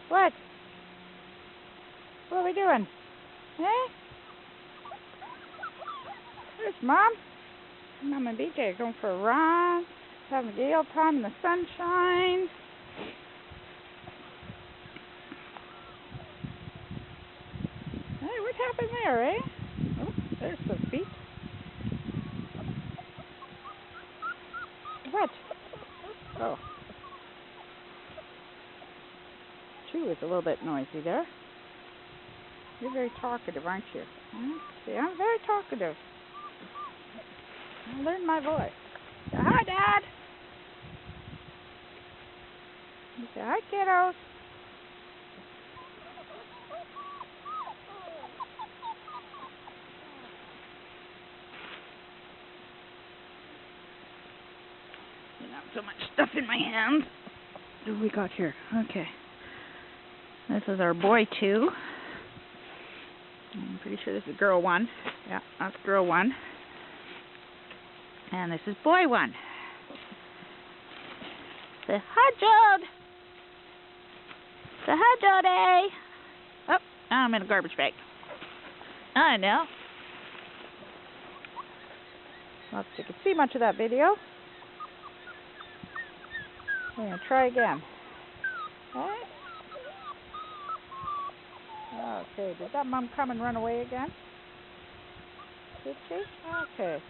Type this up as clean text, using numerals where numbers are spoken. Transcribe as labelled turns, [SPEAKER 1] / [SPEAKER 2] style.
[SPEAKER 1] What? What are we doing? Eh? There's Mom. Mom and BJ are going for a run. Having a gay old time in the sunshine. Hey, what happened there, eh? Oh, there's some feet. What? Oh. Chew is a little bit noisy there. You're very talkative, aren't you? See, I'm very talkative. I learned my voice. Say, hi, Dad. You say, hi, kiddos. Not so much stuff in my hands. What do we got here? Okay. This is our boy 2. I'm pretty sure this is girl 1. Yeah, that's girl 1. And this is boy 1. Say hi, Jode. Say hi, Jode. Oh, I'm in a garbage bag. I know. Not that you can see much of that video. We're going to try again. Right? Okay, did that Mom come and run away again? Did she? Okay.